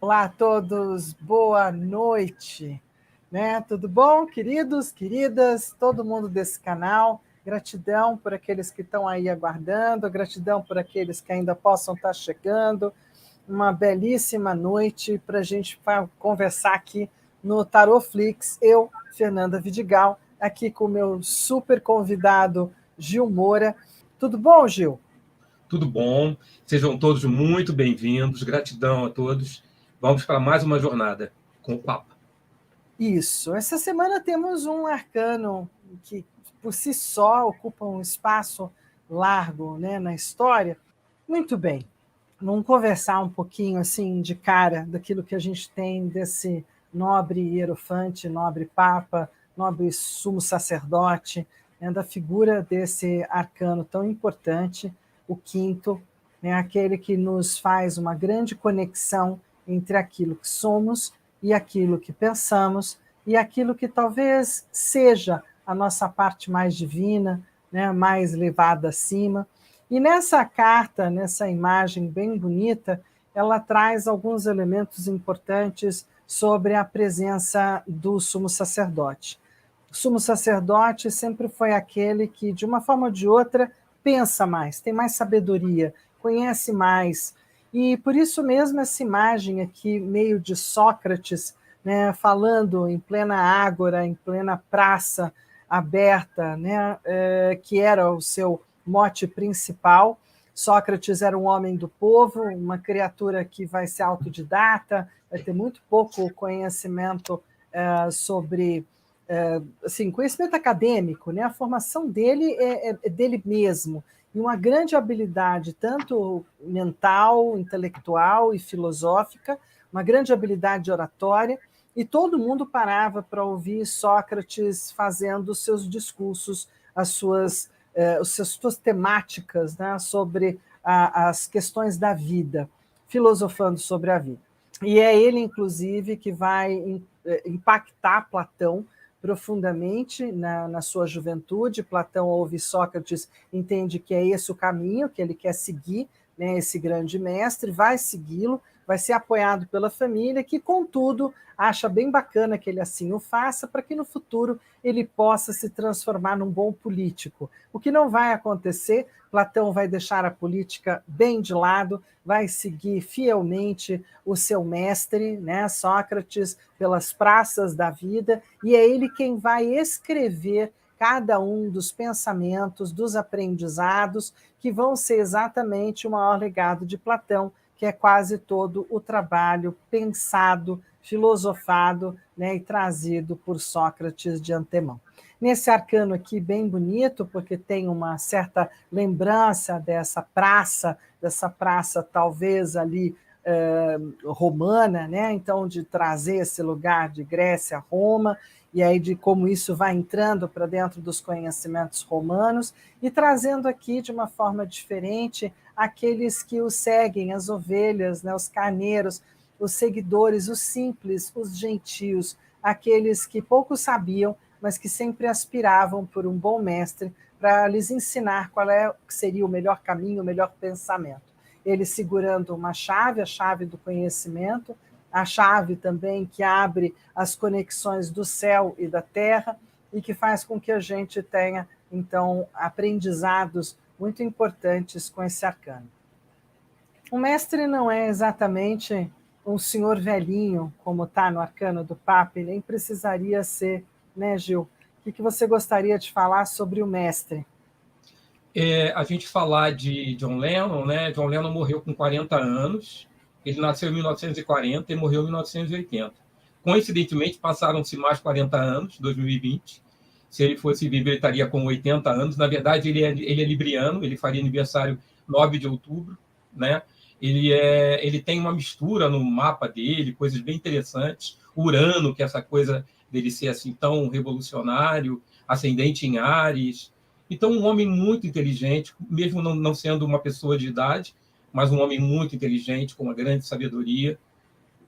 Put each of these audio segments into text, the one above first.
Olá a todos, boa noite. Né? Tudo bom, queridos, queridas, todo mundo desse canal? Gratidão por aqueles que estão aí aguardando, gratidão por aqueles que ainda possam estar chegando. Uma belíssima noite para a gente conversar aqui no Tarotflix. Eu, Fernanda Vidigal, aqui com o meu super convidado Gil Moura. Tudo bom, Gil? Tudo bom? Sejam todos muito bem-vindos. Gratidão a todos. Vamos para mais uma jornada com o Papa. Isso. Essa semana temos um arcano que, por si só, ocupa um espaço largo, né, na história. Muito bem. Vamos conversar um pouquinho assim de cara daquilo que a gente tem desse nobre hierofante, nobre papa, nobre sumo sacerdote, né, da figura desse arcano tão importante, o quinto, né, aquele que nos faz uma grande conexão entre aquilo que somos e aquilo que pensamos e aquilo que talvez seja a nossa parte mais divina, né, mais levada acima. E nessa carta, nessa imagem bem bonita, ela traz alguns elementos importantes sobre a presença do sumo sacerdote. O sumo sacerdote sempre foi aquele que, de uma forma ou de outra, pensa mais, tem mais sabedoria, conhece mais. E por isso mesmo essa imagem aqui, meio de Sócrates, né, falando em plena ágora, em plena praça aberta, né, que era o seu mote principal. Sócrates era um homem do povo, uma criatura que vai ser autodidata, vai ter muito pouco conhecimento sobre assim, conhecimento acadêmico, né? A formação dele é dele mesmo, e uma grande habilidade, tanto mental, intelectual e filosófica, uma grande habilidade oratória, e todo mundo parava para ouvir Sócrates fazendo os seus discursos, as suas temáticas, né, sobre as questões da vida, filosofando sobre a vida. E é ele, inclusive, que vai impactar Platão profundamente na sua juventude. Platão ouve Sócrates, entende que é esse o caminho que ele quer seguir, né, esse grande mestre, vai segui-lo, vai ser apoiado pela família, que, contudo, acha bem bacana que ele assim o faça, para que no futuro ele possa se transformar num bom político. O que não vai acontecer, Platão vai deixar a política bem de lado, vai seguir fielmente o seu mestre, né, Sócrates, pelas praças da vida, e é ele quem vai escrever cada um dos pensamentos, dos aprendizados, que vão ser exatamente o maior legado de Platão, que é quase todo o trabalho pensado, filosofado, né, e trazido por Sócrates de antemão. Nesse arcano aqui, bem bonito, porque tem uma certa lembrança dessa praça talvez ali romana, né? Então, de trazer esse lugar de Grécia, Roma, e aí de como isso vai entrando para dentro dos conhecimentos romanos, e trazendo aqui, de uma forma diferente, aqueles que o seguem, as ovelhas, né, os carneiros, os seguidores, os simples, os gentios, aqueles que pouco sabiam, mas que sempre aspiravam por um bom mestre para lhes ensinar qual seria o melhor caminho, o melhor pensamento. Ele segurando uma chave, a chave do conhecimento, a chave também que abre as conexões do céu e da terra e que faz com que a gente tenha, então, aprendizados muito importantes com esse arcano. O mestre não é exatamente um senhor velhinho, como está no arcano do Papa, nem precisaria ser, né, Gil? O que você gostaria de falar sobre o mestre? A gente falar de John Lennon, né? John Lennon morreu com 40 anos, ele nasceu em 1940 e morreu em 1980. Coincidentemente, passaram-se mais 40 anos, 2020. Se ele fosse vivo, ele estaria com 80 anos. Na verdade, ele é libriano, ele faria aniversário 9 de outubro, né? Ele tem uma mistura no mapa dele, coisas bem interessantes. Urano, que é essa coisa dele ser assim tão revolucionário, ascendente em Áries. Então, um homem muito inteligente, mesmo não sendo uma pessoa de idade, mas um homem muito inteligente, com uma grande sabedoria,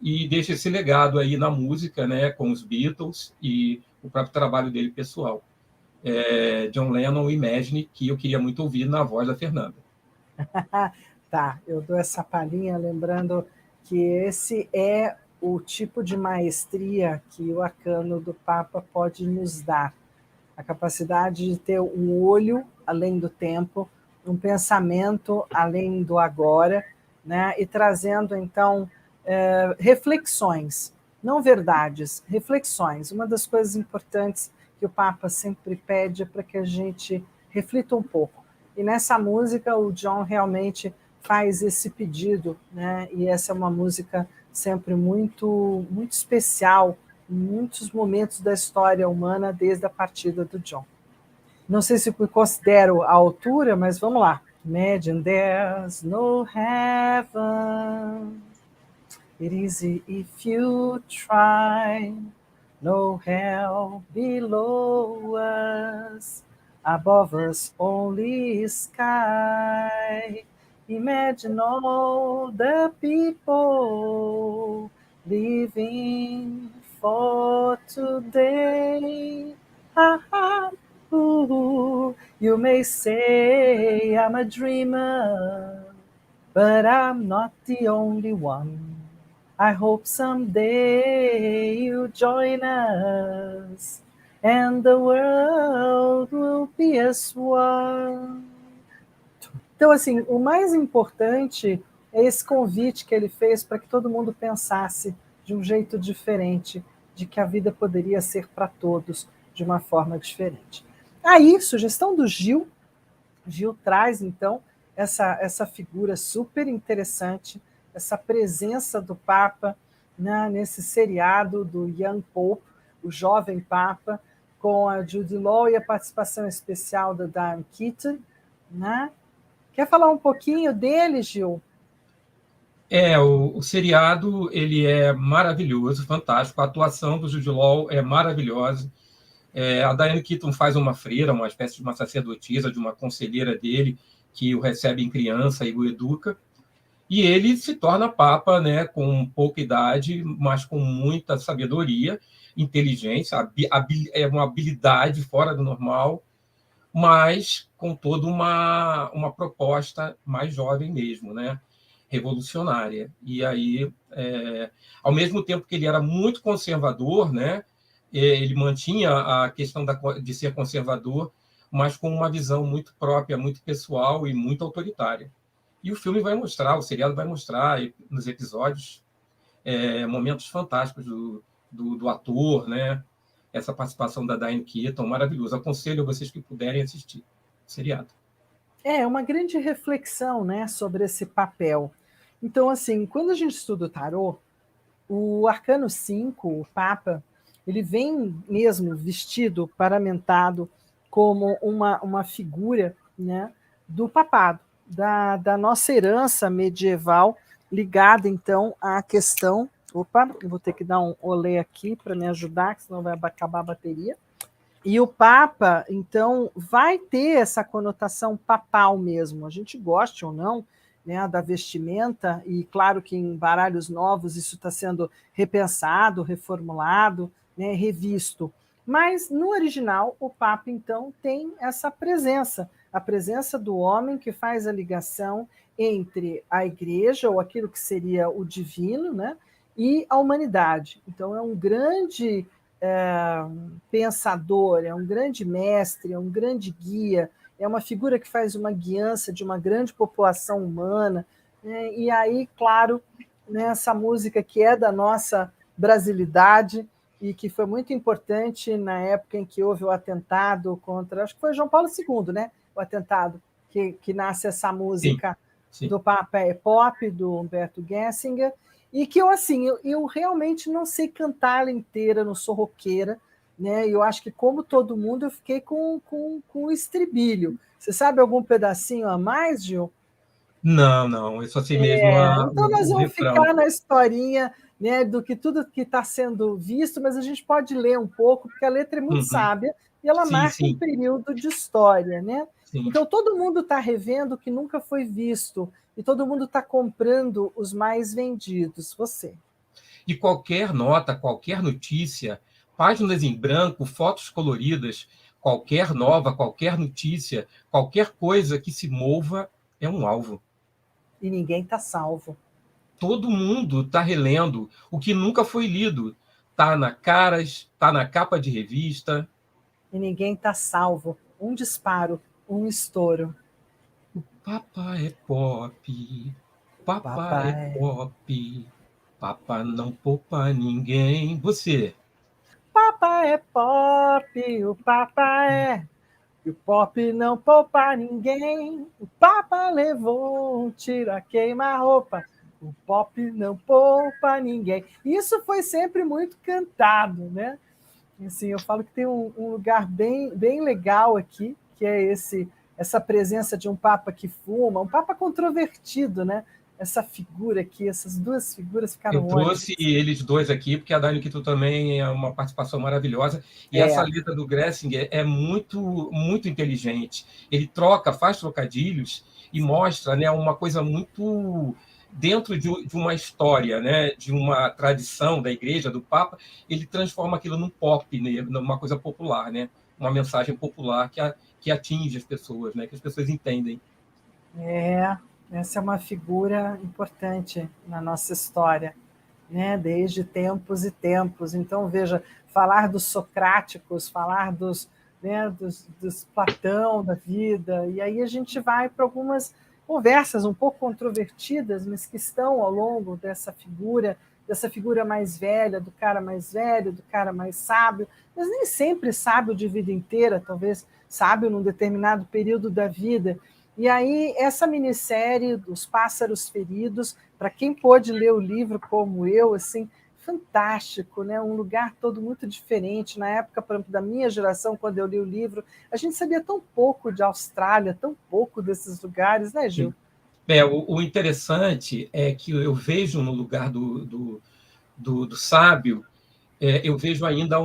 e deixa esse legado aí na música, né, com os Beatles e o próprio trabalho dele pessoal. John Lennon, Imagine, que eu queria muito ouvir na voz da Fernanda. Tá, eu dou essa palhinha lembrando que esse é o tipo de maestria que o arcano do Papa pode nos dar. A capacidade de ter um olho além do tempo, um pensamento além do agora, né? E trazendo, então, reflexões, não verdades, reflexões. Uma das coisas importantes que o Papa sempre pede é para que a gente reflita um pouco. E nessa música, o John realmente faz esse pedido, né? E essa é uma música sempre muito, muito especial em muitos momentos da história humana desde a partida do John. Não sei se eu considero a altura, mas vamos lá. Imagine there's no heaven. It is if you try. No hell below us. Above us only sky. Imagine all the people living for today. Ha ha. Ooh, you may say I'm a dreamer, but I'm not the only one. I hope someday you'll join us, and the world will be as one. Então, assim, o mais importante é esse convite que ele fez para que todo mundo pensasse de um jeito diferente, de que a vida poderia ser para todos de uma forma diferente. Aí, sugestão do Gil. Gil traz, então, essa figura super interessante, essa presença do Papa, né, nesse seriado do Young Pope, o jovem Papa, com a Jude Law e a participação especial da Diane Keaton. Né? Quer falar um pouquinho dele, Gil? O seriado ele é maravilhoso, fantástico. A atuação do Jude Law é maravilhosa. A Diane Keaton faz uma freira, uma espécie de uma sacerdotisa, de uma conselheira dele, que o recebe em criança e o educa. E ele se torna papa, né, com pouca idade, mas com muita sabedoria, inteligência, é uma habilidade fora do normal, mas com toda uma proposta mais jovem mesmo, né, revolucionária. E aí, ao mesmo tempo que ele era muito conservador, né, ele mantinha a questão de ser conservador, mas com uma visão muito própria, muito pessoal e muito autoritária. E o filme vai mostrar, o seriado vai mostrar nos episódios momentos fantásticos do ator, né? Essa participação da Diane Keaton, maravilhoso. Aconselho a vocês que puderem assistir o seriado. É uma grande reflexão, né, sobre esse papel. Então, assim, quando a gente estuda o tarô, o Arcano 5, o Papa, ele vem mesmo vestido, paramentado, como uma figura, né, do papado, da nossa herança medieval, ligada, então, à questão... Opa, eu vou ter que dar um olé aqui para me ajudar, senão vai acabar a bateria. E o Papa, então, vai ter essa conotação papal mesmo, a gente goste ou não, né, da vestimenta, e claro que em baralhos novos isso está sendo repensado, reformulado, né, revisto. Mas, no original, o Papa, então, tem essa presença, a presença do homem que faz a ligação entre a igreja, ou aquilo que seria o divino, né, e a humanidade. Então, é um grande pensador, é um grande mestre, é um grande guia, é uma figura que faz uma guiança de uma grande população humana, né? E aí, claro, nessa música que é da nossa brasilidade e que foi muito importante na época em que houve o atentado contra, acho que foi João Paulo II, né? O atentado, que nasce essa música sim. Do Papa é Pop, do Humberto Gessinger, e que eu realmente não sei cantar ela inteira, não sou roqueira, né? Eu acho que, como todo mundo, eu fiquei com o estribilho. Você sabe algum pedacinho a mais, Gil? Não, eu só sei mesmo então nós vamos refrão. Ficar na historinha, né, do que tudo que está sendo visto, mas a gente pode ler um pouco, porque a letra é muito sábia e ela marca um período de história, né? Sim. Então todo mundo está revendo o que nunca foi visto e todo mundo está comprando os mais vendidos. Você. E qualquer nota, qualquer notícia, páginas em branco, fotos coloridas, qualquer notícia, qualquer coisa que se mova é um alvo. E ninguém está salvo. todo mundo está relendo o que nunca foi lido. Está na Caras, está na capa de revista. E ninguém está salvo. Um disparo, um estouro. Papa é pop, Papa é Papai. pop, Papa não poupa ninguém. Você? Papa é pop, o Papa é. E o pop não poupa ninguém. O Papa levou um tiro a queima-roupa. O pop não poupa ninguém. Isso foi sempre muito cantado, né? Assim, eu falo que tem um lugar bem legal aqui, que é essa presença de um Papa que fuma, um Papa controvertido, né? Essa figura aqui, essas duas figuras Eu ficaram trouxe ótimas. eles dois aqui, porque a Dani Quito também é uma participação maravilhosa. E essa É, letra do Gressinger é muito, muito inteligente. Ele troca, faz trocadilhos e mostra, né, uma coisa muito dentro de uma história, né, de uma tradição da igreja, do Papa. Ele transforma aquilo num pop, né, numa coisa popular, né, uma mensagem popular que atinge as pessoas, né, que as pessoas entendem. essa é uma figura importante na nossa história, né? Desde tempos e tempos. Então, veja, falar dos socráticos, falar dos Platão da vida, e aí a gente vai para algumas conversas um pouco controvertidas, mas que estão ao longo dessa figura mais velha, do cara mais velho, do cara mais sábio, mas nem sempre sábio de vida inteira, talvez sábio num determinado período da vida. E aí, essa minissérie dos Pássaros Feridos, para quem pôde ler o livro como eu, assim, fantástico, né? Um lugar todo muito diferente. Na época, por exemplo, da minha geração, quando eu li o livro, a gente sabia tão pouco de Austrália, tão pouco desses lugares, né, Gil? O interessante é que eu vejo no lugar do sábio, eu vejo ainda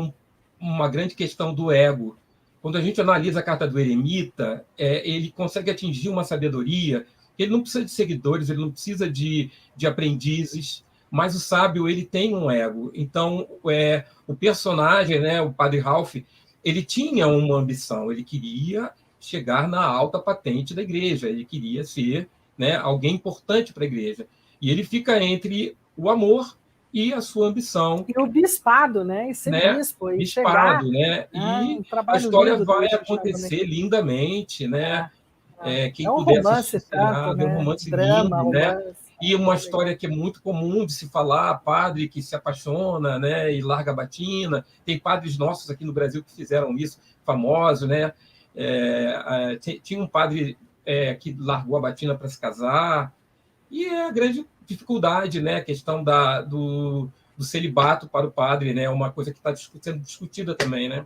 uma grande questão do ego. Quando a gente analisa a carta do eremita, ele consegue atingir uma sabedoria. Ele não precisa de seguidores, ele não precisa de aprendizes, mas o sábio ele tem um ego. Então, o personagem, né, o padre Ralph, ele tinha uma ambição, ele queria chegar na alta patente da igreja, ele queria ser, né, alguém importante para a igreja. E ele fica entre o amor e a sua ambição, E o bispado, né? E ser né, bispo, e chegar, bispado, né? E um a trabalho história lindo do vai Richard Chamberlain. acontecer lindamente, né? É Quem um puder assistir romance o tanto, seriado, é um né? romance Drama, lindo, né? romance. E uma história que é muito comum de se falar, padre que se apaixona, né, e larga a batina. Tem padres nossos aqui no Brasil que fizeram isso, famosos, né? Tinha um padre que largou a batina para se casar. E é a grande dificuldade, né? A questão do celibato para o padre, né? Uma coisa que está sendo discutida também, né?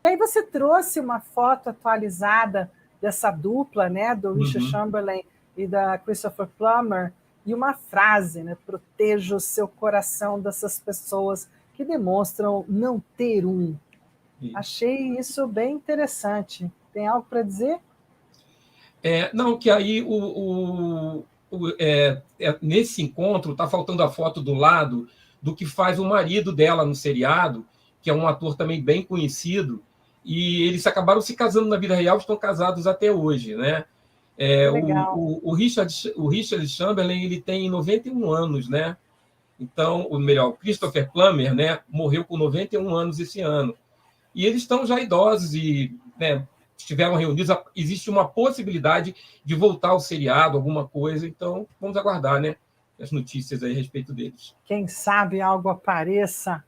E aí você trouxe uma foto atualizada dessa dupla, né, do Richard Uhum. Chamberlain e da Christopher Plummer, e uma frase, né, proteja o seu coração dessas pessoas que demonstram não ter um. Achei isso bem interessante. Tem algo para dizer? Não, que aí nesse encontro está faltando a foto do lado do que faz o marido dela no seriado, que é um ator também bem conhecido, e eles acabaram se casando na vida real, estão casados até hoje, né? Que legal. O Richard Chamberlain ele tem 91 anos, né? Então, o melhor, o Christopher Plummer, né, morreu com 91 anos esse ano. E eles estão já idosos e, né, estiveram reunidos. Existe uma possibilidade de voltar ao seriado, alguma coisa. Então, vamos aguardar, né, as notícias aí a respeito deles. Quem sabe algo apareça,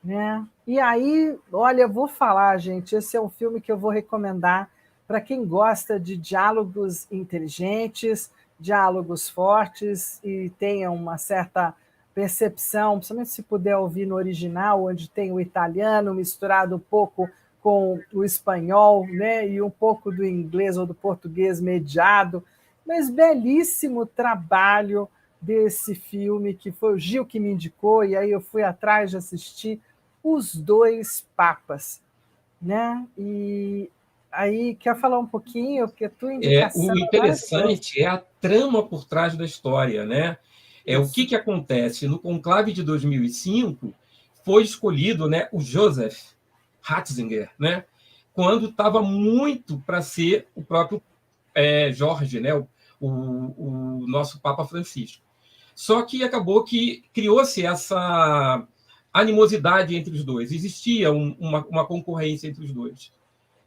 né? E aí, olha, eu vou falar, gente, esse é um filme que eu vou recomendar para quem gosta de diálogos inteligentes, diálogos fortes e tenha uma certa percepção, principalmente se puder ouvir no original, onde tem o italiano misturado um pouco com o espanhol, né, e um pouco do inglês ou do português mediado, mas belíssimo trabalho desse filme, que foi o Gil que me indicou, e aí eu fui atrás de assistir Os Dois Papas, né? E aí, quer falar um pouquinho, porque a tua indicação O é maravilhosa. interessante é a trama por trás da história, né? O Isso. que acontece? No conclave de 2005, foi escolhido, né, o Joseph Ratzinger, né? Quando estava muito para ser o próprio Jorge, né? O nosso Papa Francisco. Só que acabou que criou-se essa animosidade entre os dois. Existia uma concorrência entre os dois.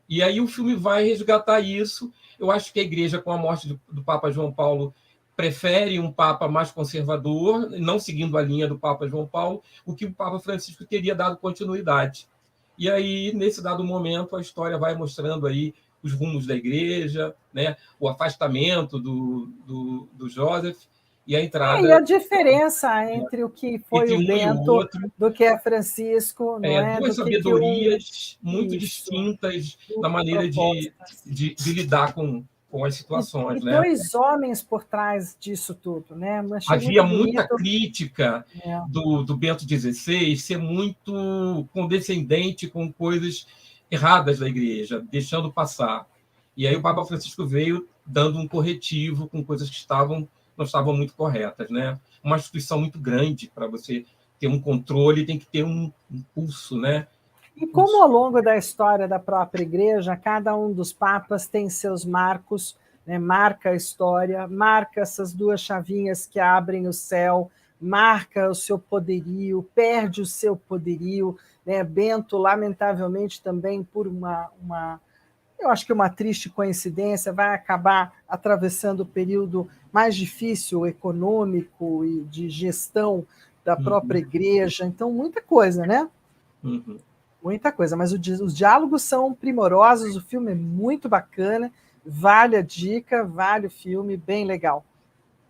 E aí o filme vai resgatar isso. Eu acho que a Igreja, com a morte do Papa João Paulo, prefere um Papa mais conservador, não seguindo a linha do Papa João Paulo, o que o Papa Francisco teria dado continuidade. E aí, nesse dado momento, a história vai mostrando aí os rumos da Igreja, né? O afastamento do Joseph e a entrada... E a diferença entre o que foi entre o um e o Bento outro. do que é Francisco, não é? Duas Do sabedorias muito isso, distintas na maneira propostas. de lidar com as situações. E Né? dois homens por trás disso tudo, né? Achei Havia muito muita bonito. crítica do Bento XVI ser muito condescendente com coisas erradas da Igreja, deixando passar. E aí o Papa Francisco veio dando um corretivo com coisas que não estavam muito corretas. Né? Uma instituição muito grande, para você ter um controle, tem que ter um pulso. Né? E como ao longo da história da própria Igreja, cada um dos papas tem seus marcos, né? Marca a história, marca essas duas chavinhas que abrem o céu, marca o seu poderio, perde o seu poderio. Né? Bento, lamentavelmente, também por eu acho que uma triste coincidência, vai acabar atravessando o período mais difícil econômico e de gestão da própria Igreja. Então, muita coisa, né? Muita coisa, mas os diálogos são primorosos, o filme é muito bacana, vale a dica, vale o filme, bem legal.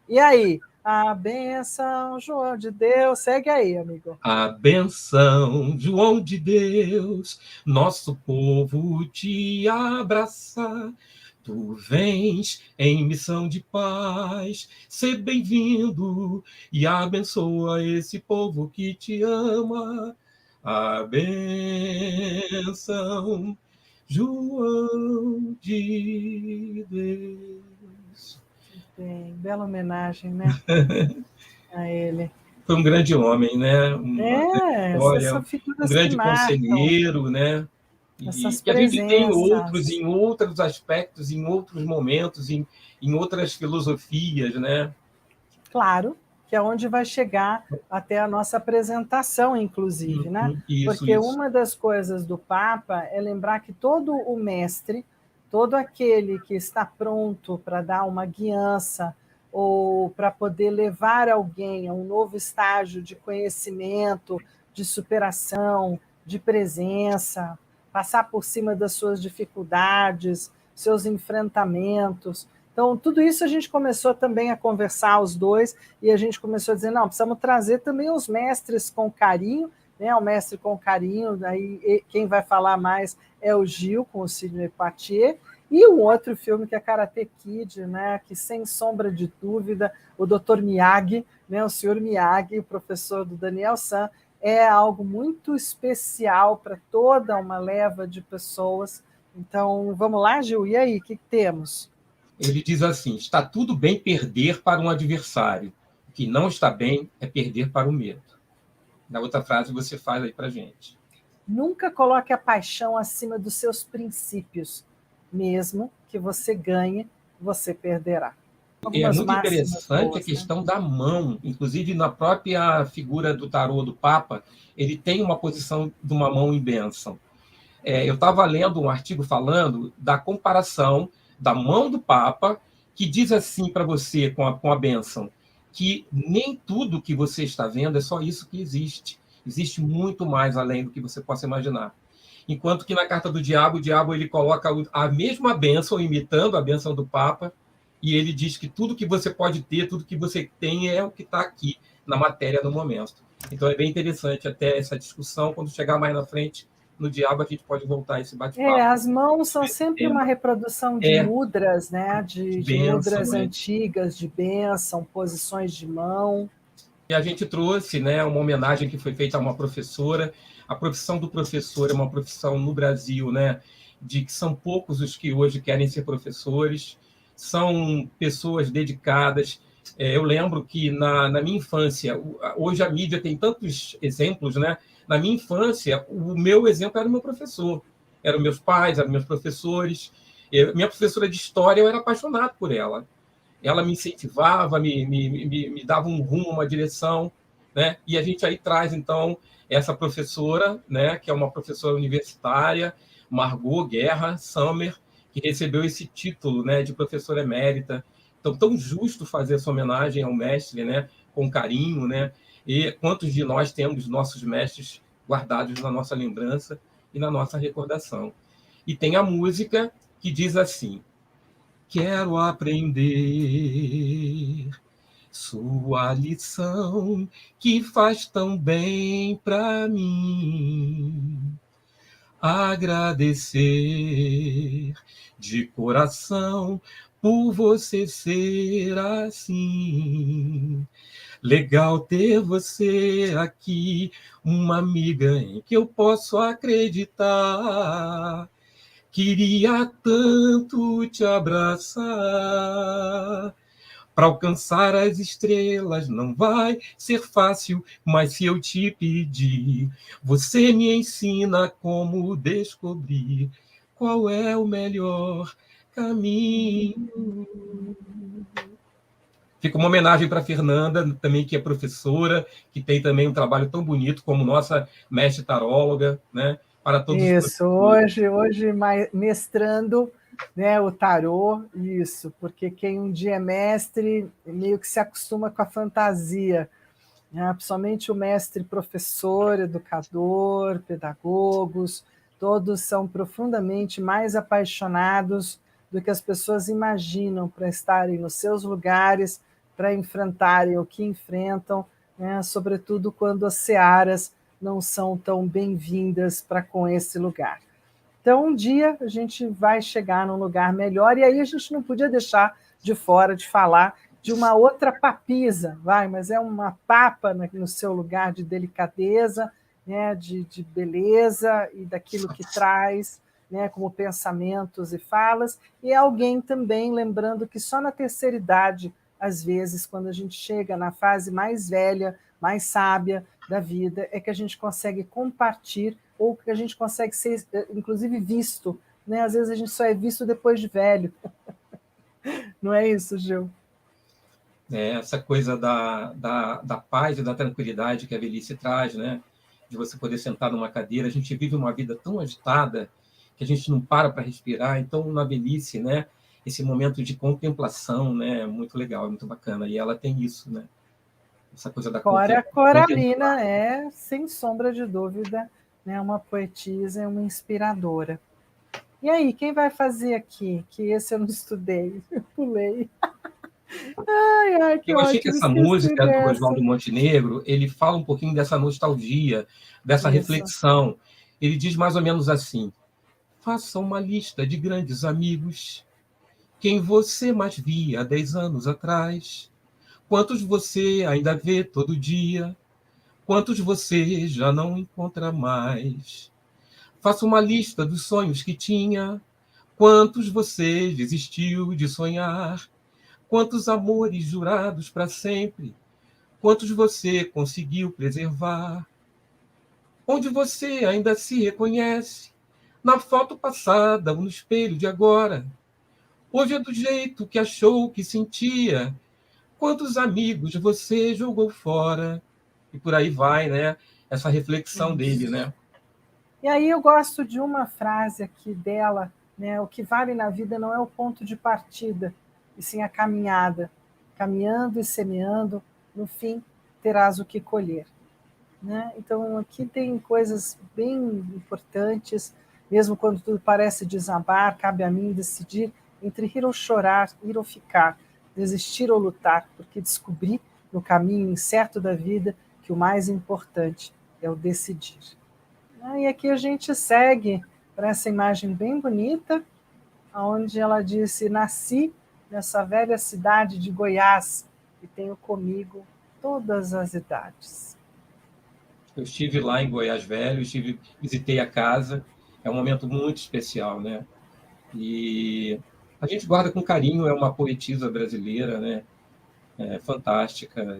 E aí, a benção, João de Deus, segue aí, amigo. A benção, João de Deus, nosso povo te abraça. Tu vens em missão de paz, ser bem-vindo e abençoa esse povo que te ama. A benção, João de Deus. Bem, bela homenagem, né? A ele. Foi um grande homem, né? Essas Um figuras que grande marcam. conselheiro, né? Essas E a gente tem outros presenças. em outros aspectos, em outros momentos, em outras filosofias, né? Claro, que é onde vai chegar até a nossa apresentação, inclusive, né? Porque Isso. uma das coisas do Papa é lembrar que todo o mestre, todo aquele que está pronto para dar uma guiança ou para poder levar alguém a um novo estágio de conhecimento, de superação, de presença, passar por cima das suas dificuldades, seus enfrentamentos. Então, tudo isso a gente começou também a conversar os dois, e a gente começou a dizer, não, precisamos trazer também os mestres com carinho, né? O mestre com carinho, aí quem vai falar mais é o Gil, com o Sidney Poitier, e um outro filme que é Karate Kid, né? Que, sem sombra de dúvida, o Dr. Miyagi, né? O senhor Miyagi, o professor do Daniel San, é algo muito especial para toda uma leva de pessoas. Então, vamos lá, Gil, e aí, o que temos? Ele diz assim: está tudo bem perder para um adversário. O que não está bem é perder para o medo. Na outra frase você faz aí para a gente. Nunca coloque a paixão acima dos seus princípios. Mesmo que você ganhe, você perderá. É muito interessante a questão da mão. Inclusive, na própria figura do tarô do Papa, ele tem uma posição de uma mão em bênção. Eu estava lendo um artigo falando da comparação da mão do Papa, que diz assim para você, com a bênção, que nem tudo que você está vendo é só isso que existe. Existe muito mais além do que você possa imaginar. Enquanto que na carta do diabo, o diabo ele coloca a mesma bênção, imitando a bênção do Papa, e ele diz que tudo que você pode ter, tudo que você tem é o que está aqui na matéria no momento. Então é bem interessante até essa discussão, quando chegar mais na frente, no diabo a gente pode voltar a esse bate-papo. As mãos são sempre uma reprodução de mudras, né? De mudras antigas, de bênção, posições de mão. E a gente trouxe, né, uma homenagem que foi feita a uma professora. A profissão do professor é uma profissão no Brasil, né, de que são poucos os que hoje querem ser professores, são pessoas dedicadas. Eu lembro que na minha infância, hoje a mídia tem tantos exemplos, né? Na minha infância, o meu exemplo era o meu professor, eram meus pais, eram meus professores. Minha professora de história, eu era apaixonado por ela. ela me incentivava, me dava um rumo, uma direção, né? E a gente aí traz, então, essa professora, né, que é uma professora universitária, Margot Guerra Sommer, que recebeu esse título, né, de professora emérita. Então, tão justo fazer essa homenagem ao mestre, né, com carinho, né? E quantos de nós temos nossos mestres guardados na nossa lembrança e na nossa recordação? E tem a música que diz assim: quero aprender sua lição que faz tão bem para mim. Agradecer de coração por você ser assim. Legal ter você aqui, uma amiga em que eu posso acreditar. Queria tanto te abraçar. Para alcançar as estrelas não vai ser fácil, mas se eu te pedir, você me ensina como descobrir qual é o melhor caminho. Fica uma homenagem para a Fernanda, também, que é professora, que tem também um trabalho tão bonito como nossa mestre taróloga, né? Para todos os Isso, professores. hoje mestrando, né, o tarô, isso, porque quem um dia é mestre meio que se acostuma com a fantasia, né? Principalmente o mestre professor, educador, pedagogos, todos são profundamente mais apaixonados do que as pessoas imaginam para estarem nos seus lugares, para enfrentarem o que enfrentam, né? Sobretudo quando as searas não são tão bem-vindas para com esse lugar. Então, um dia a gente vai chegar num lugar melhor, e aí a gente não podia deixar de fora de falar de uma outra papisa, mas é uma papa no seu lugar de delicadeza, né, de beleza e daquilo que traz, né, como pensamentos e falas, e é alguém também, lembrando que só na terceira idade, às vezes, quando a gente chega na fase mais velha, mais sábia da vida, é que a gente consegue compartilhar ou que a gente consegue ser, inclusive, visto. Né? Às vezes a gente só é visto depois de velho. Não é isso, Gil? Essa coisa da paz e da tranquilidade que a velhice traz, né? De você poder sentar numa cadeira. A gente vive uma vida tão agitada que a gente não para respirar. Então, na velhice, né? Esse momento de contemplação, né? É muito legal, é muito bacana. E ela tem isso, né? Essa coisa da Cora contemplação. Coralina é, sem sombra de dúvida, né, uma poetisa e uma inspiradora. E aí, quem vai fazer aqui? Que esse eu não estudei, eu pulei. Ai, que Eu achei que ótimo, essa esqueci música do dessa. Oswaldo Montenegro, ele fala um pouquinho dessa nostalgia, dessa Isso. reflexão. Ele diz mais ou menos assim: faça uma lista de grandes amigos, quem você mais via há 10 anos atrás, quantos você ainda vê todo dia, quantos você já não encontra mais. Faça uma lista dos sonhos que tinha, quantos você desistiu de sonhar, quantos amores jurados para sempre, quantos você conseguiu preservar, onde você ainda se reconhece, na foto passada ou no espelho de agora. Hoje é do jeito que achou que sentia, quantos amigos você jogou fora. E por aí vai, né? Essa reflexão dele, Isso. né? E aí eu gosto de uma frase aqui dela, né? O que vale na vida não é o ponto de partida, e sim a caminhada. Caminhando e semeando, no fim terás o que colher. Né? Então, aqui tem coisas bem importantes, mesmo quando tudo parece desabar, cabe a mim decidir entre rir ou chorar, ir ou ficar, desistir ou lutar, porque descobri no caminho incerto da vida que o mais importante é o decidir. E aqui a gente segue para essa imagem bem bonita, onde ela disse: nasci nessa velha cidade de Goiás e tenho comigo todas as idades. Eu estive lá em Goiás Velho, visitei a casa, é um momento muito especial, né? E a gente guarda com carinho, é uma poetisa brasileira, né? É fantástica,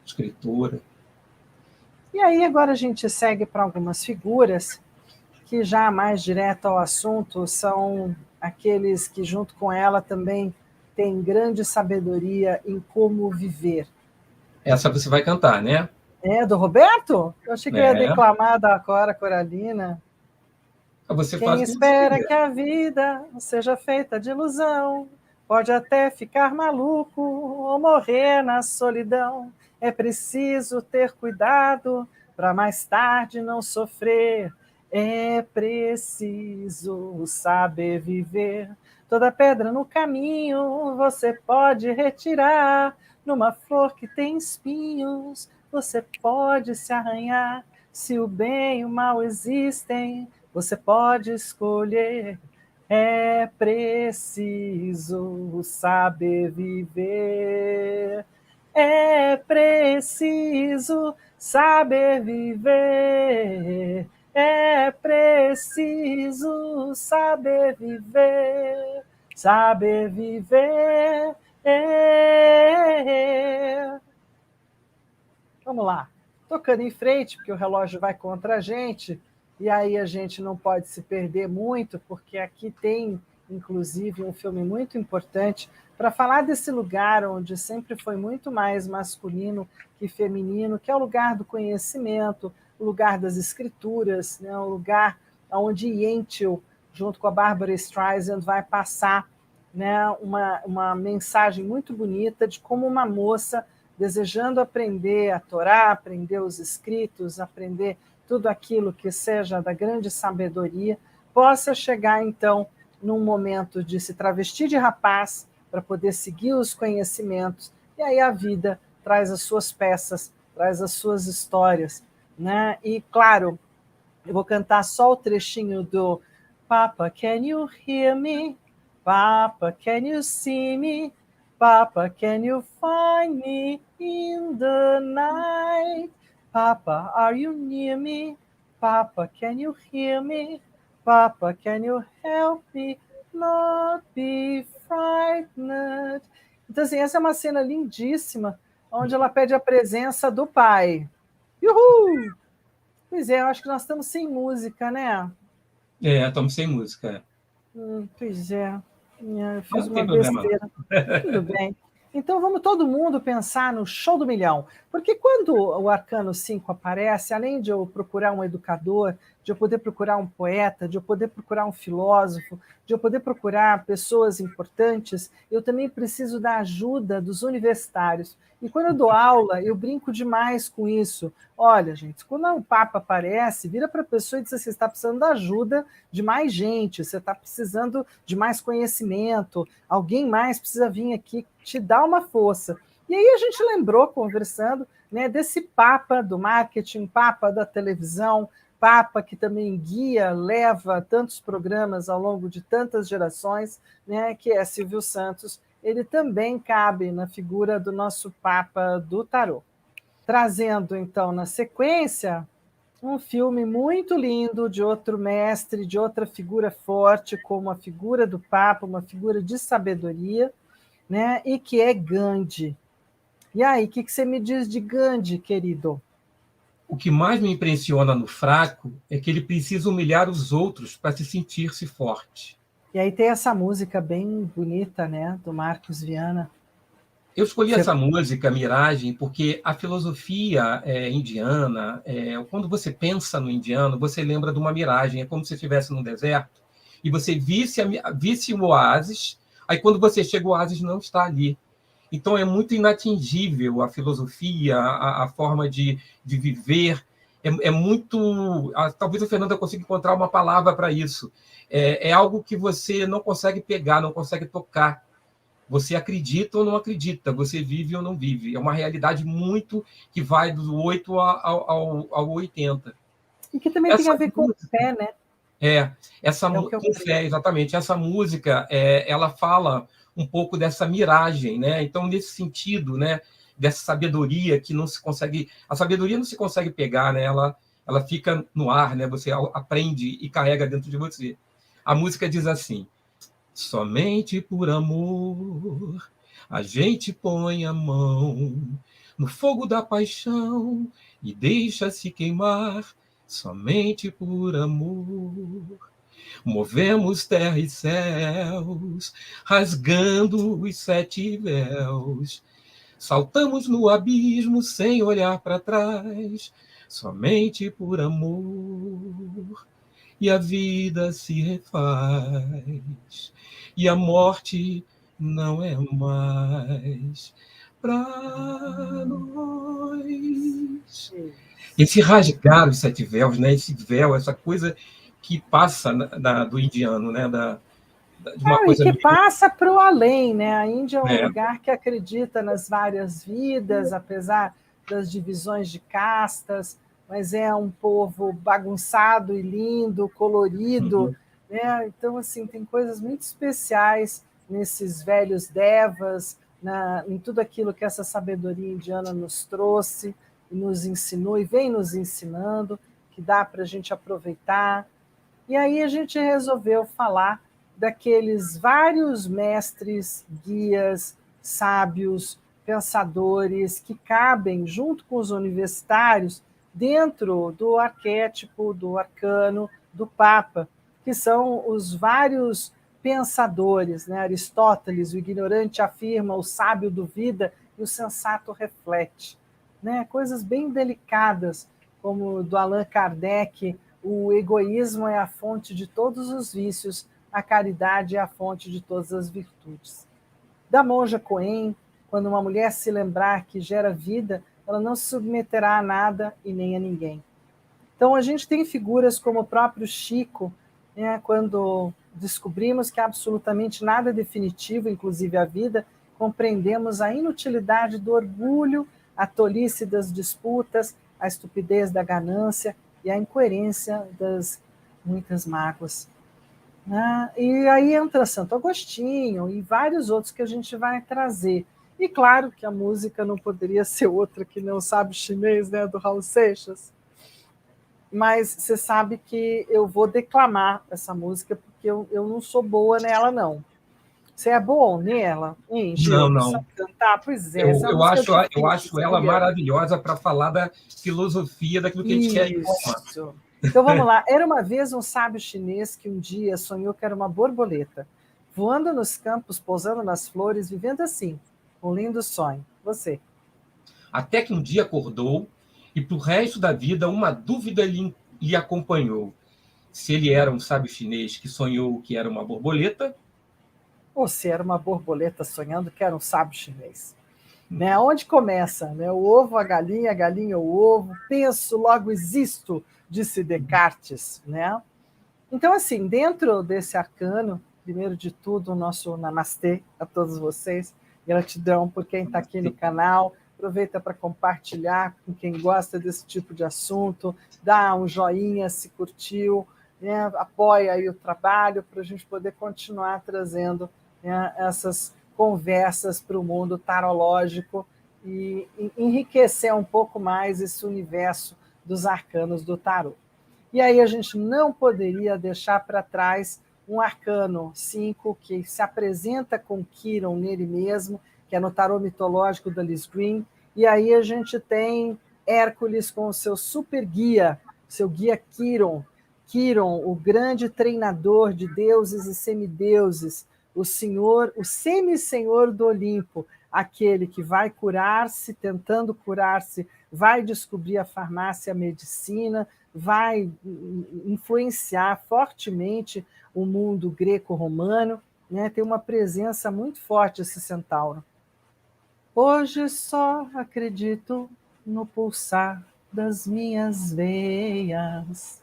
escritora. E aí agora a gente segue para algumas figuras que já mais direto ao assunto são aqueles que junto com ela também tem grande sabedoria em como viver. Essa você vai cantar, né? É do Roberto? Eu achei que ele ia É. declamar da Cora Coralina. Você Quem faz o que você espera quiser. que a vida seja feita de ilusão, pode até ficar maluco ou morrer na solidão. É preciso ter cuidado para mais tarde não sofrer. É preciso saber viver. Toda pedra no caminho você pode retirar. Numa flor que tem espinhos, você pode se arranhar. Se o bem e o mal existem, você pode escolher. É preciso saber viver. É preciso saber viver. É preciso saber viver. Saber viver. Vamos lá. Tocando em frente, porque o relógio vai contra a gente, e aí a gente não pode se perder muito, porque aqui tem, inclusive, um filme muito importante para falar desse lugar onde sempre foi muito mais masculino que feminino, que é o lugar do conhecimento, o lugar das escrituras, né? O lugar onde Yentl, junto com a Barbara Streisand, vai passar, né, uma mensagem muito bonita de como uma moça desejando aprender a Torá, aprender os escritos, aprender tudo aquilo que seja da grande sabedoria, possa chegar, então, num momento de se travestir de rapaz para poder seguir os conhecimentos, e aí a vida traz as suas peças, traz as suas histórias, né? E, claro, eu vou cantar só o trechinho do Papa, can you hear me? Papa, can you see me? Papa, can you find me in the night? Papa, are you near me? Papa, can you hear me? Papa, can you help me not be frightened? Então, assim, essa é uma cena lindíssima, onde ela pede a presença do pai. Uhul! Pois é, eu acho que nós estamos sem música, né? Estamos sem música. Pois é. Eu fiz Não tem uma problema, besteira. Tudo bem. Então vamos todo mundo pensar no show do milhão. Porque quando o Arcano 5 aparece, além de eu procurar um educador, de eu poder procurar um poeta, de eu poder procurar um filósofo, de eu poder procurar pessoas importantes, eu também preciso da ajuda dos universitários. E quando eu dou aula, eu brinco demais com isso. Olha, gente, quando um Papa aparece, vira para a pessoa e diz assim: você está precisando da ajuda de mais gente, você está precisando de mais conhecimento, alguém mais precisa vir aqui te dar uma força. E aí a gente lembrou, conversando, né, desse Papa do marketing, Papa da televisão, Papa que também guia, leva tantos programas ao longo de tantas gerações, né, que é Silvio Santos. Ele também cabe na figura do nosso Papa do Tarô. Trazendo, então, na sequência, um filme muito lindo de outro mestre, de outra figura forte, como a figura do Papa, uma figura de sabedoria, né? E que é Gandhi. E aí, o que você me diz de Gandhi, querido? O que mais me impressiona no fraco é que ele precisa humilhar os outros para se sentir-se forte. E aí tem essa música bem bonita, né, do Marcos Viana. Eu escolhi Você... essa música, Miragem, porque a filosofia indiana, quando você pensa no indiano, você lembra de uma miragem, é como se você estivesse no deserto e você visse o oásis, aí quando você chega, o oásis não está ali. Então é muito inatingível a filosofia, a forma de viver, é muito... Talvez a Fernanda consiga encontrar uma palavra para isso. É algo que você não consegue pegar, não consegue tocar. Você acredita ou não acredita, você vive ou não vive. É uma realidade muito que vai do 8 ao 80. E que também tem Essa a ver com música, fé, né? É o que eu com creio. fé, exatamente. Essa música, ela fala um pouco dessa miragem, né? Então, nesse sentido, né? Dessa sabedoria que não se consegue... A sabedoria não se consegue pegar, né? Ela fica no ar, né? Você aprende e carrega dentro de você. A música diz assim: somente por amor a gente põe a mão no fogo da paixão e deixa-se queimar. Somente por amor Movemos terra e céus, rasgando os 7 véus. Saltamos no abismo sem olhar para trás, somente por amor. E a vida se refaz, e a morte não é mais para nós. Esse rasgar os 7 véus, né? Esse véu, essa coisa que passa do indiano, né? De uma E coisa que meio. passa para o além, né? A Índia é um É, lugar que acredita nas várias vidas, apesar das divisões de castas, mas é um povo bagunçado e lindo, colorido, uhum, né? Então, assim, tem coisas muito especiais nesses velhos devas, em tudo aquilo que essa sabedoria indiana nos trouxe e nos ensinou e vem nos ensinando, que dá para a gente aproveitar. E aí a gente resolveu falar daqueles vários mestres, guias, sábios, pensadores que cabem junto com os universitários dentro do arquétipo, do arcano, do Papa, que são os vários pensadores, né? Aristóteles, o ignorante afirma, o sábio duvida e o sensato reflete, né? Coisas bem delicadas, como do Allan Kardec, o egoísmo é a fonte de todos os vícios, a caridade é a fonte de todas as virtudes. Da monja Coen, quando uma mulher se lembrar que gera vida, ela não se submeterá a nada e nem a ninguém. Então, a gente tem figuras como o próprio Chico, né, quando descobrimos que absolutamente nada é definitivo, inclusive a vida, compreendemos a inutilidade do orgulho, a tolice das disputas, a estupidez da ganância e a incoerência das muitas mágoas. Né? E aí entra Santo Agostinho e vários outros que a gente vai trazer. E claro que a música não poderia ser outra que não sabe chinês, né, do Raul Seixas. Mas você sabe que eu vou declamar essa música, porque eu não sou boa nela, não. Você é bom nela, hein, não, Gil? não. Sabe cantar? Pois é, Eu, essa é uma eu, música acho, eu difícil, acho ela sabia? maravilhosa para falar da filosofia, daquilo que a gente quer informar. Isso. Então vamos lá. Era uma vez um sábio chinês que um dia sonhou que era uma borboleta, voando nos campos, pousando nas flores, vivendo assim, um lindo sonho. Você. Até que um dia acordou e, para o resto da vida, uma dúvida lhe acompanhou. Se ele era um sábio chinês que sonhou que era uma borboleta. Ou se era uma borboleta sonhando que era um sábio chinês. Né? Onde começa? Né? O ovo, a galinha, o ovo. Penso, logo existo, disse Descartes. Né? Então, assim, dentro desse arcano, primeiro de tudo, o nosso namastê a todos vocês. Gratidão por quem está aqui no canal. Aproveita para compartilhar com quem gosta desse tipo de assunto. Dá um joinha se curtiu. Né? Apoia aí o trabalho para a gente poder continuar trazendo, né, essas conversas para o mundo tarológico e enriquecer um pouco mais esse universo dos arcanos do tarô. E aí a gente não poderia deixar para trás um arcano 5 que se apresenta com Quiron nele mesmo, que é no tarô mitológico da Liz Green, e aí a gente tem Hércules com o seu super guia, seu guia Quiron, Quiron, o grande treinador de deuses e semideuses, o senhor, o semi-senhor do Olimpo, aquele que vai curar-se, tentando curar-se, vai descobrir a farmácia e a medicina, vai influenciar fortemente o mundo greco-romano, né? Tem uma presença muito forte esse centauro. Hoje só acredito no pulsar das minhas veias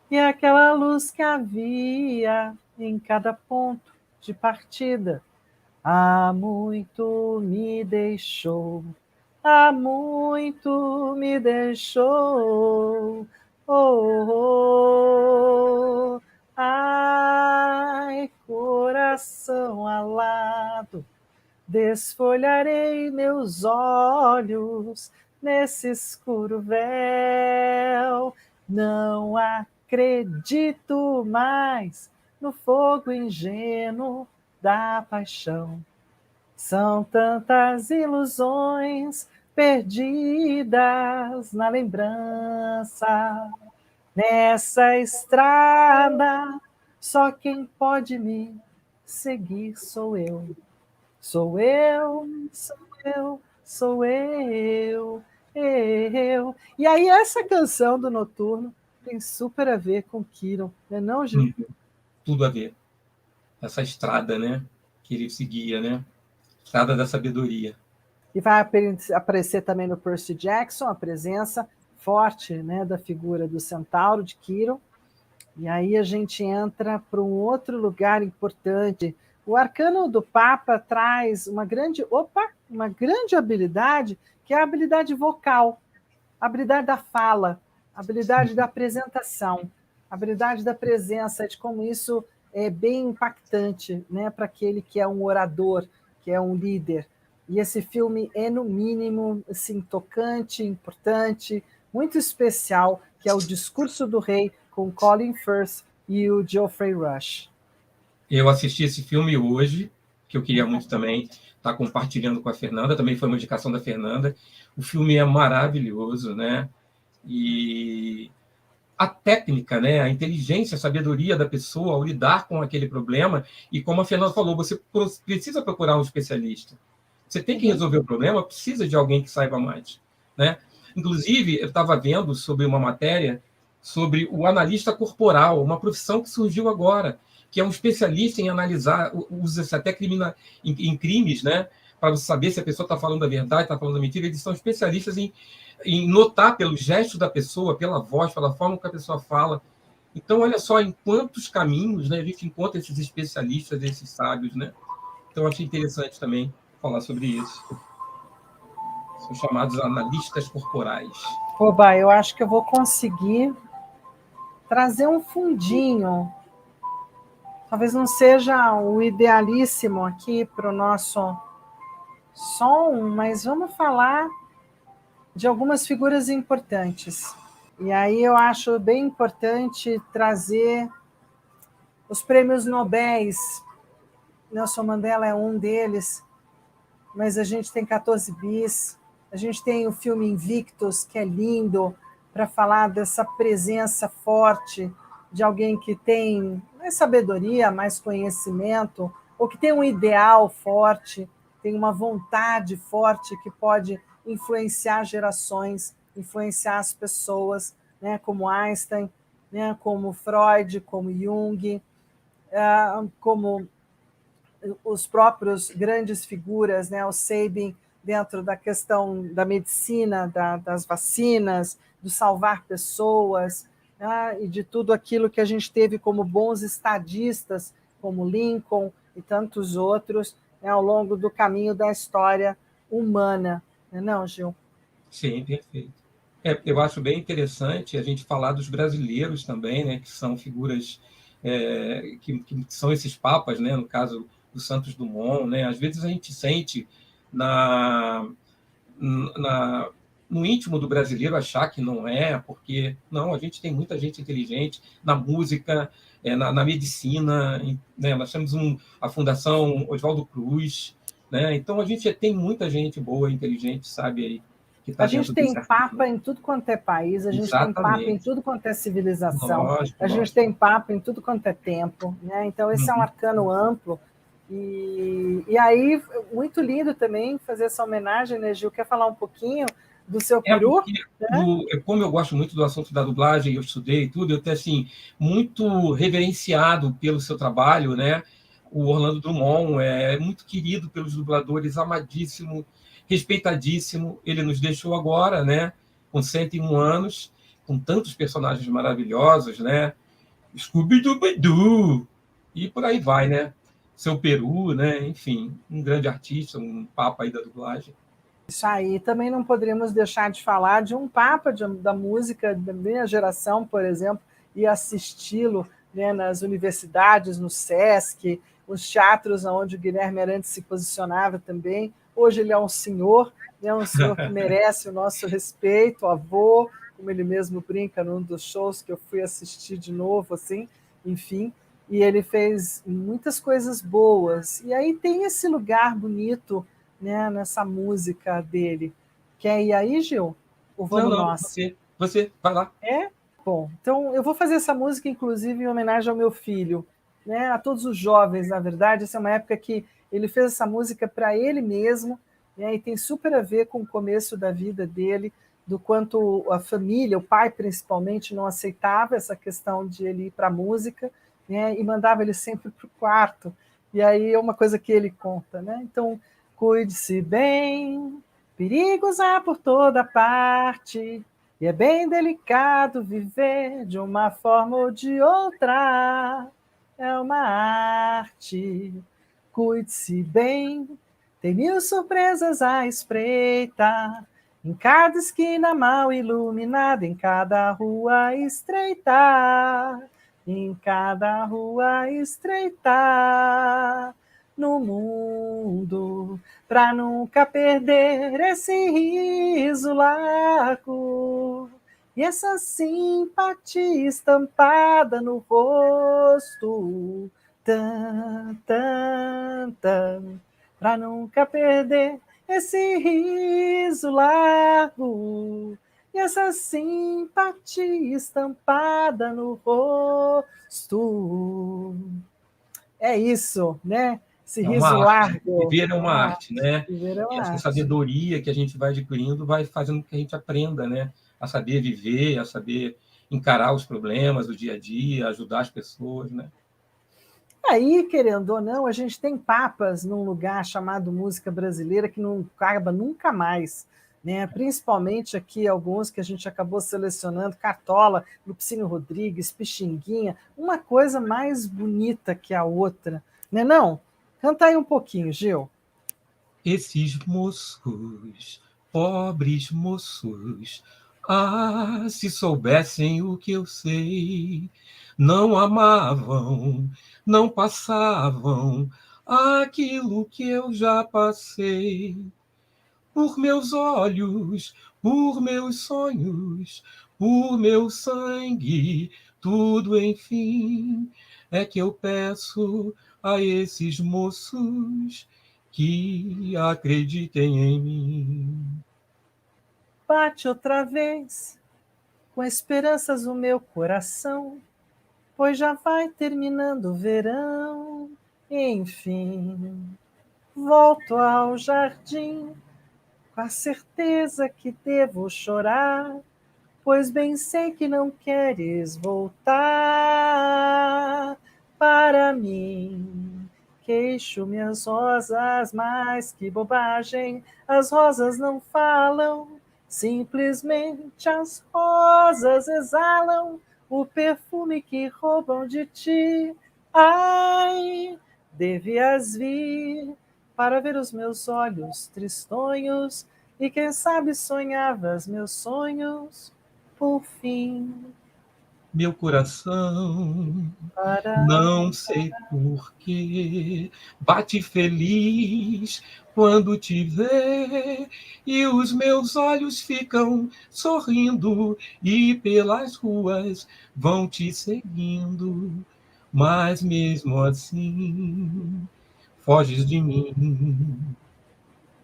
e aquela luz que havia em cada ponto de partida. Há muito me deixou, há muito me deixou. Oh, oh, oh. Ai, coração alado, desfolharei meus olhos nesse escuro véu. Não acredito mais no fogo ingênuo da paixão. São tantas ilusões perdidas na lembrança, nessa estrada Só quem pode me seguir sou eu. Sou eu, sou eu, sou eu. E aí essa canção do Noturno tem super a ver com Kiron, não é não, Gil? Tudo a ver. Essa estrada, né? Que ele seguia, né? Estrada da sabedoria. E vai aparecer também no Percy Jackson a presença forte, né, da figura do centauro de Kiron. E aí a gente entra para um outro lugar importante. O arcano do Papa traz uma grande habilidade, que é a habilidade vocal, a habilidade da fala, a habilidade da apresentação, a habilidade da presença, de como isso é bem impactante, né, para aquele que é um orador, que é um líder. E esse filme é, no mínimo, assim, tocante, importante, muito especial, que é O Discurso do Rei, com Colin Firth e o Geoffrey Rush. Eu assisti esse filme hoje, que eu queria muito também estar compartilhando com a Fernanda, também foi uma indicação da Fernanda. O filme é maravilhoso, né? E a técnica, né? A inteligência, a sabedoria da pessoa ao lidar com aquele problema, e como a Fernanda falou, você precisa procurar um especialista. Você tem que resolver o problema, precisa de alguém que saiba mais, né? Inclusive, eu estava vendo sobre uma matéria sobre o analista corporal, uma profissão que surgiu agora, que é um especialista em analisar, usa-se até em crimes, né? Para saber se a pessoa está falando a verdade, está falando a mentira. Eles são especialistas em notar pelo gesto da pessoa, pela voz, pela forma que a pessoa fala. Então, olha só em quantos caminhos, né, a gente encontra esses especialistas, esses sábios, né? Então, achei interessante também falar sobre isso. São chamados analistas corporais. Oba, eu acho que eu vou conseguir trazer um fundinho. Talvez não seja o idealíssimo aqui para o nosso som, mas vamos falar de algumas figuras importantes. E aí eu acho bem importante trazer os prêmios Nobéis. Nelson Mandela é um deles, mas a gente tem 14 bis, a gente tem o filme Invictus, que é lindo, para falar dessa presença forte de alguém que tem mais sabedoria, mais conhecimento, ou que tem um ideal forte, tem uma vontade forte que pode influenciar gerações, influenciar as pessoas, né, como Einstein, né, como Freud, como Jung, como os próprios grandes figuras, né, o Sabin, dentro da questão da medicina, das vacinas, do salvar pessoas, né, e de tudo aquilo que a gente teve como bons estadistas, como Lincoln e tantos outros, né, ao longo do caminho da história humana. Não, Gil? Sim, perfeito. Eu acho bem interessante a gente falar dos brasileiros também, né, que são figuras que são esses papas, né, no caso do Santos Dumont, né, às vezes a gente sente na, na, no íntimo do brasileiro achar que não é, porque não, a gente tem muita gente inteligente na música, na medicina, né, nós temos a Fundação Oswaldo Cruz, né, então a gente tem muita gente boa, inteligente, sabe, aí, que A está gente dentro tem desse papa arquivo. em tudo quanto é país, a gente tem papa em Exatamente. tudo quanto é civilização, Lógico, a gente lógico. tem papa em tudo quanto é tempo, né? Então esse é um Uhum. arcano amplo. E aí, muito lindo também fazer essa homenagem, né, Gil? Quer falar um pouquinho do seu peru? Porque, Né? como eu gosto muito do assunto da dublagem, eu estudei tudo, eu até assim, muito reverenciado pelo seu trabalho, né? O Orlando Drummond é muito querido pelos dubladores, amadíssimo, respeitadíssimo. Ele nos deixou agora, né? Com 101 anos, com tantos personagens maravilhosos, né? Scooby-Doo, e por aí vai, né? Seu Peru, né? Enfim, um grande artista, um papa aí da dublagem. Isso aí. Também não poderíamos deixar de falar de um papa da música da minha geração, por exemplo, e assisti-lo, né, nas universidades, no SESC, os teatros onde o Guilherme Arantes se posicionava também. Hoje ele é um senhor, né, um senhor que merece o nosso respeito, avô, como ele mesmo brinca num dos shows que eu fui assistir de novo, assim, enfim. E ele fez muitas coisas boas. E aí tem esse lugar bonito, né, nessa música dele. Quer ir aí, Gil? Ou Não, vamos não, nós? você vai lá. É? Bom, então eu vou fazer essa música, inclusive, em homenagem ao meu filho, né? A todos os jovens, na verdade. Essa é uma época que ele fez essa música para ele mesmo, né? E tem super a ver com o começo da vida dele, do quanto a família, o pai principalmente, não aceitava essa questão de ele ir para a música, né? E mandava ele sempre para o quarto. E aí é uma coisa que ele conta, né? Então, cuide-se bem, perigos há por toda parte, e é bem delicado viver de uma forma ou de outra. É uma arte. Cuide-se bem. Tem mil surpresas à espreita. Em cada esquina mal iluminada, em cada rua estreita. Em cada rua estreita. No mundo, para nunca perder esse riso largo e essa simpatia estampada no rosto, tan, tan, tan, para nunca perder esse riso largo e essa simpatia estampada no rosto. É isso, né? Esse É uma riso arte. largo. Viver é É uma uma arte, arte. né? Viver é E uma essa arte. sabedoria que a gente vai adquirindo vai fazendo com que a gente aprenda, né? A saber viver, a saber encarar os problemas do dia a dia, ajudar as pessoas, né? Aí, querendo ou não, a gente tem papas num lugar chamado música brasileira que não acaba nunca mais, né? Principalmente aqui alguns que a gente acabou selecionando, Cartola, Lupicínio Rodrigues, Pixinguinha, uma coisa mais bonita que a outra, né? Não? Canta aí um pouquinho, Gil. Esses moços, pobres moços, ah, se soubessem o que eu sei, não amavam, não passavam aquilo que eu já passei. Por meus olhos, por meus sonhos, por meu sangue, tudo enfim é que eu peço a esses moços que acreditem em mim. Bate outra vez, com esperanças o meu coração, pois já vai terminando o verão. Enfim, volto ao jardim, com a certeza que devo chorar, pois bem sei que não queres voltar para mim. Queixo minhas rosas, mas que bobagem, as rosas não falam, simplesmente as rosas exalam o perfume que roubam de ti. Ai, devias vir para ver os meus olhos tristonhos, e quem sabe sonhavas meus sonhos por fim. Meu coração, Para... não sei por quê, bate feliz quando te vê, e os meus olhos ficam sorrindo, e pelas ruas vão te seguindo, mas mesmo assim, foges de mim.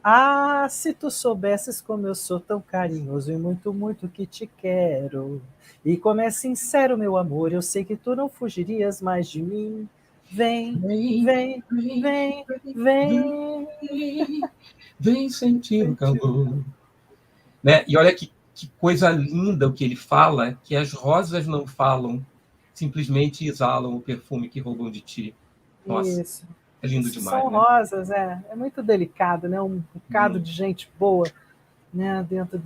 Ah, se tu soubesses como eu sou tão carinhoso e muito, muito que te quero. E como é sincero meu amor, eu sei que tu não fugirias mais de mim. Vem, Vem, vem, vem, vem, vem, vem. vem, vem sentir o Sentir o calor. Né? E olha que coisa linda o que ele fala, que as rosas não falam, simplesmente exalam o perfume que roubam de ti. Nossa, isso. é lindo Isso demais, são né? rosas, é muito delicado, né? Um bocado de gente boa, né, dentro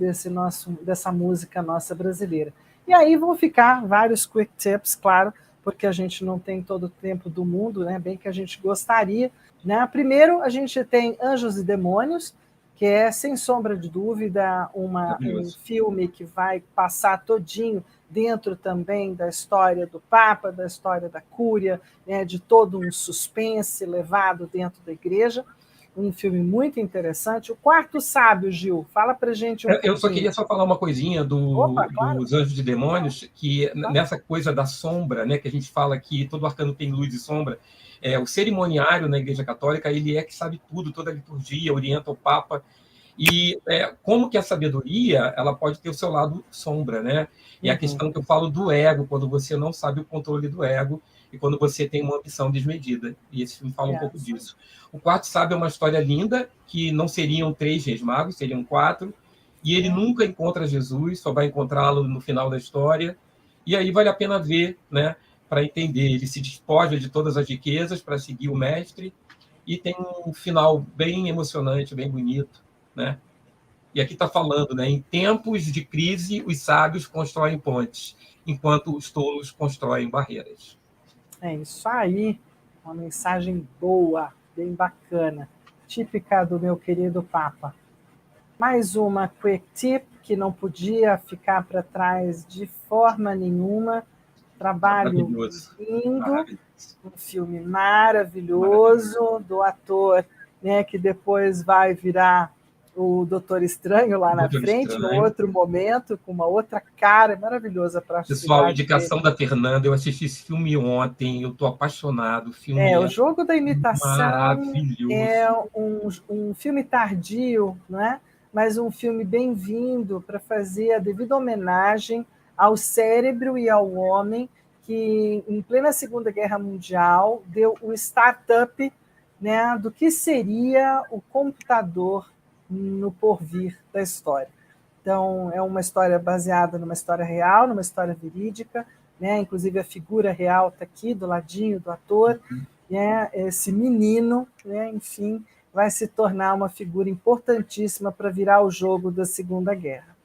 dessa música nossa brasileira. E aí vão ficar vários quick tips, claro, porque a gente não tem todo o tempo do mundo, né, bem que a gente gostaria. Né? Primeiro, a gente tem Anjos e Demônios, que é, sem sombra de dúvida, um Maravilhoso. filme que vai passar todinho dentro também da história do Papa, da história da Cúria, né, de todo um suspense levado dentro da igreja. Um filme muito interessante. O Quarto Sábio, Gil, fala para gente um Eu só pouquinho. queria só falar uma coisinha Opa, claro. dos Anjos e Demônios, que Claro. nessa coisa da sombra, né, que a gente fala que todo arcano tem luz e sombra, o cerimoniário na Igreja Católica, ele é que sabe tudo, toda a liturgia, orienta o Papa. E como que a sabedoria ela pode ter o seu lado sombra, né? E a questão que eu falo do ego, quando você não sabe o controle do ego e quando você tem uma ambição desmedida. E esse filme fala um pouco disso. O Quarto Sábio é uma história linda, que não seriam 3 reis magos, seriam 4. E ele nunca encontra Jesus, só vai encontrá-lo no final da história. E aí vale a pena ver, né? Para entender. Ele se despoja de todas as riquezas para seguir o mestre e tem um final bem emocionante, bem bonito, né? E aqui está falando, né? Em tempos de crise, os sábios constroem pontes, enquanto os tolos constroem barreiras. É isso aí, uma mensagem boa, bem bacana, típica do meu querido Papa. Mais uma quick tip que não podia ficar para trás de forma nenhuma. Trabalho lindo, um filme maravilhoso do ator, né, que depois vai virar o Doutor Estranho lá na frente, num outro momento, com uma outra cara maravilhosa para a Pessoal, indicação da Fernanda, eu assisti esse filme ontem, eu estou apaixonado. O filme o Jogo da Imitação é maravilhoso. um filme tardio, não é? Mas um filme bem-vindo para fazer a devida homenagem ao cérebro e ao homem que, em plena Segunda Guerra Mundial, deu o startup, né, do que seria o computador no porvir da história. Então, é uma história baseada numa história real, numa história verídica, né? Inclusive a figura real está aqui do ladinho do ator, né? Esse menino, né? Enfim, vai se tornar uma figura importantíssima para virar o jogo da Segunda Guerra.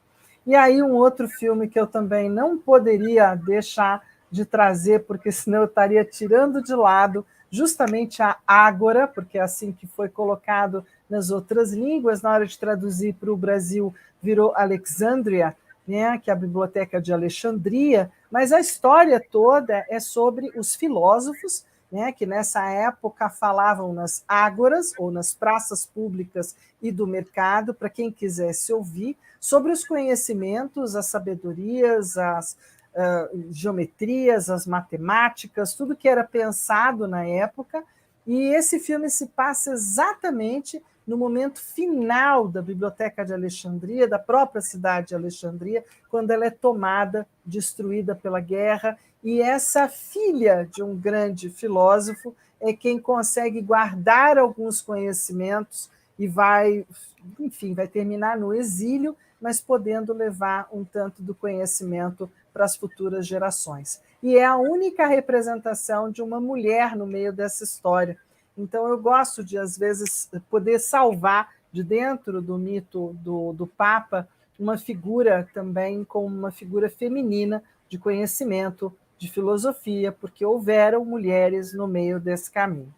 E aí um outro filme que eu também não poderia deixar de trazer, porque senão eu estaria tirando de lado justamente a Ágora, porque é assim que foi colocado nas outras línguas, na hora de traduzir para o Brasil virou Alexandria, né, que é a Biblioteca de Alexandria, mas a história toda é sobre os filósofos, né, que nessa época falavam nas ágoras, ou nas praças públicas e do mercado, para quem quisesse ouvir, sobre os conhecimentos, as sabedorias, as geometrias, as matemáticas, tudo que era pensado na época. E esse filme se passa exatamente no momento final da Biblioteca de Alexandria, da própria cidade de Alexandria, quando ela é tomada, destruída pela guerra, e essa filha de um grande filósofo é quem consegue guardar alguns conhecimentos e vai, enfim, vai terminar no exílio, mas podendo levar um tanto do conhecimento para as futuras gerações. E é a única representação de uma mulher no meio dessa história. Então, eu gosto de, às vezes, poder salvar de dentro do mito do Papa uma figura também como uma figura feminina de conhecimento, de filosofia, porque houveram mulheres no meio desse caminho.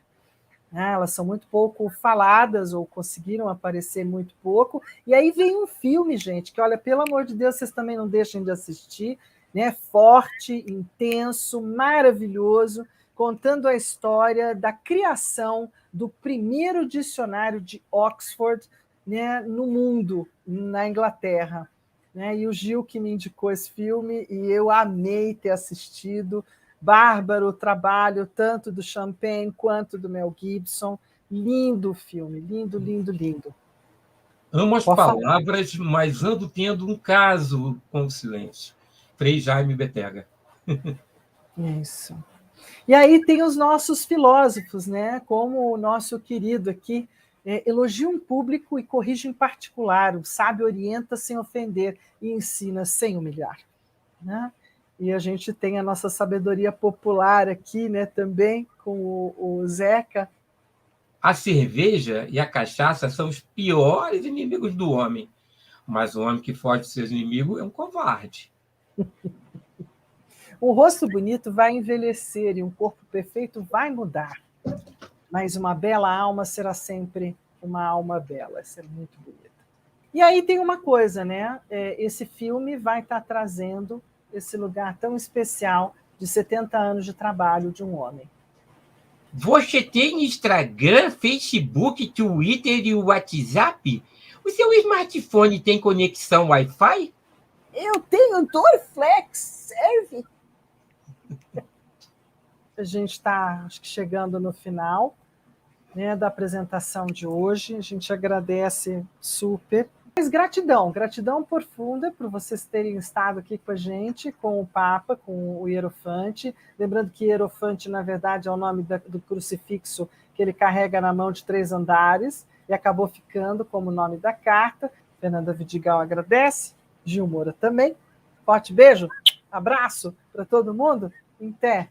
Elas são muito pouco faladas ou conseguiram aparecer muito pouco. E aí vem um filme, gente, que, olha, pelo amor de Deus, vocês também não deixem de assistir, né? Forte, intenso, maravilhoso, contando a história da criação do primeiro dicionário de Oxford, né, no mundo, na Inglaterra. Né? E o Gil que me indicou esse filme, e eu amei ter assistido. Bárbaro o trabalho tanto do Champagne quanto do Mel Gibson. Lindo filme, lindo, lindo, lindo. Amo as palavras, mas ando tendo um caso com o silêncio. Frei Jaime Betega. Isso. E aí tem os nossos filósofos, né? Como o nosso querido aqui, elogia um público e corrige em particular. O sábio orienta sem ofender e ensina sem humilhar. Né? E a gente tem a nossa sabedoria popular aqui, né, também, com o Zeca. A cerveja e a cachaça são os piores inimigos do homem, mas o homem que foge de seus inimigos é um covarde. Um rosto bonito vai envelhecer e um corpo perfeito vai mudar, mas uma bela alma será sempre uma alma bela. Essa é muito bonita. E aí tem uma coisa, né? Esse filme vai estar trazendo esse lugar tão especial de 70 anos de trabalho de um homem. Você tem Instagram, Facebook, Twitter e WhatsApp? O seu smartphone tem conexão Wi-Fi? Eu tenho Dorflex, serve? A gente está, acho que, chegando no final. né, da apresentação de hoje. A gente agradece super. Mas gratidão profunda por vocês terem estado aqui com a gente, com o Papa, com o Hierofante. Lembrando que Hierofante, na verdade, é o nome do crucifixo que ele carrega na mão de 3 andares e acabou ficando como nome da carta. Fernanda Vidigal agradece, Gil Moura também. Forte beijo, abraço para todo mundo. Em pé.